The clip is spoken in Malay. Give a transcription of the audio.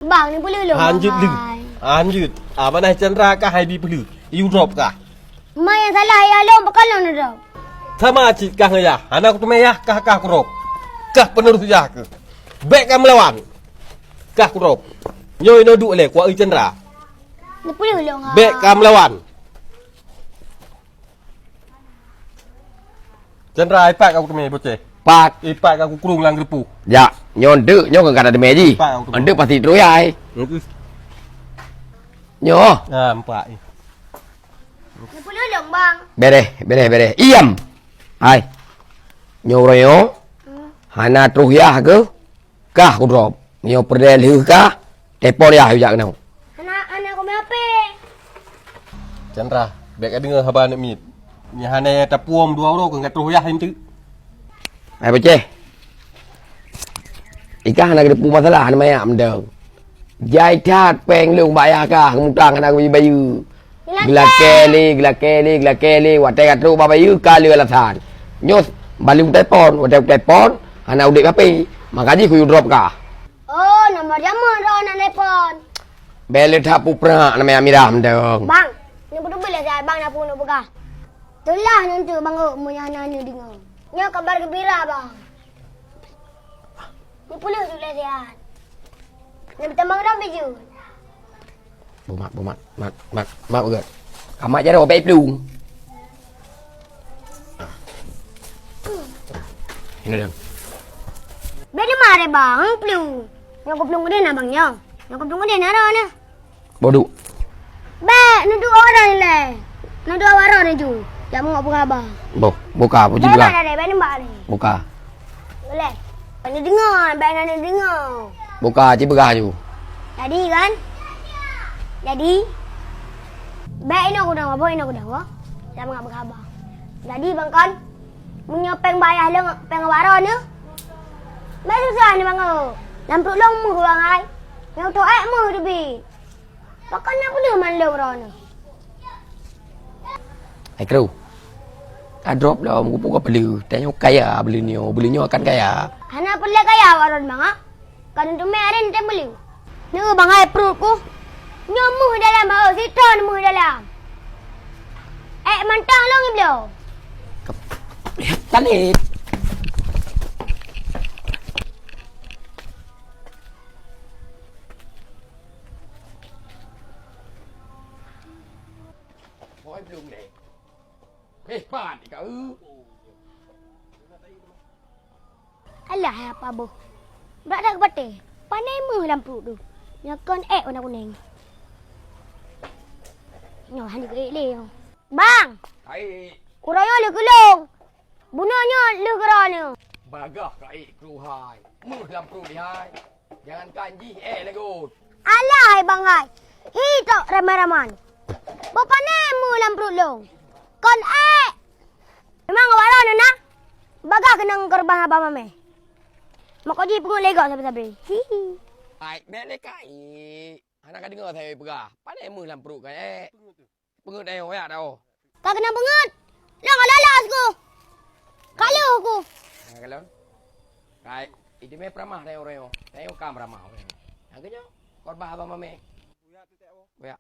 Bang ni boleh lu. Anjut lu. Anjut. Mana Chandra kah hai bi pelu. You drop kah? Mai yang salah ya lu bakalan drop. Sama cik kah ya. Anak tu meyah kah kurop. Kah penerus ya ke. Baik kah melawan. Kah kurop. Nyo ino duk le kwa Chandra. Ni boleh lu. Baik kah melawan. Chandra ipak kau tu meh bocah. Pak. Ipak kau kurung lang gepu. Ya, nyo ndek, nyo kan ada meji. Ndek pasti terus ya. Nyo. Nampak ni. Ni boleh lu bang. Bere. Iam. Hai. Nyo royo. Hana terus ya ke? Kah ku drop. Nyo perdel hu kah? Telepon ya hu jak nau. Anak aku mai apa? Chandra, baik dengar khabar nak mit. Ni hana tapuam 2 euro ke terus ya him tu. Hai bocah. Ikah nak ada masalah nama ya mendeng. Jai tat peng lung bayar kah mutang nak bagi bayu. Gelak keli watai katru bayu kali alasan. Nyos baling telepon, watai telepon, ana udik kapi. Makaji ku drop kah. Oh, nomor jaman ro nak telepon. Bele tapu pra nama ya mirah mendeng. Bang, ni betul boleh saya bang nak pun buka. Itulah nanti bang mu yang nanya dengar. Ni kabar gembira bang. Ni puluh sudah sihat. Ni bertambang dah baju. Mak ugat. Kamak jadi obek pelung. Ini dong. Beli mare bang, pelung. Yang kau pelung gede nak bang yang. Yang kau pelung gede nak ada ni. Bodoh. Be, nudu orang ni le. Nudu orang ni tu. Jangan buka bang. Buka puji juga. buka. Be ni mbak ni. Buka. Boleh. Ni dengar, be ni dengar. Buka ci buka ju. Jadi kan? Jadi be ini aku dah apa? Ini aku dah apa? Jangan ngap berkhabar. Jadi bang kan menyopeng bayar le peng waron ni. Be susah ni bang. Lampu long mu bang ai. Yang tu ai mu debi. Pakan nak boleh man le waron ni. Hai kru. Drop lah mu pun beli. Tanya kaya beli ni akan kaya. Hana perlu kaya waron bang ah. Kan tu merin tak beli. Ni bang ai perut ku. Nyamuh dalam bau siton mu dalam. Mantang long ni beliau. Talit. Ôi belum deh. Hebat kau. Alah apa bu? Berak dah kepate. Panai mu dalam perut tu. Nyakon warna kuning. Nyoh hani ke le. Bang. Hai. Kuraya le kelong. Bunanya le kerana. Bagah kai kru hai. Mu dalam perut dia hai. Jangan kanji lagu. Alah hai bang hai. Hitok ramai-ramai. Bapa ni mu dalam perut long. Kon memang warna nak. Bagah kenang korban abang mame. Mak ji pungut legak sabar-sabar. Hihi. Hai, bele kai. Anak kan dengar saya pegah. Pandai mu dalam perut kai. Pengut dah ya dah. Kau kena pengut. Lang lalas aku. Kalau aku. Kalau. Kai, itu me pramah dah orang. Saya kam ramah orang. Angkanya korban abang mame. Buya tu tak. Buya.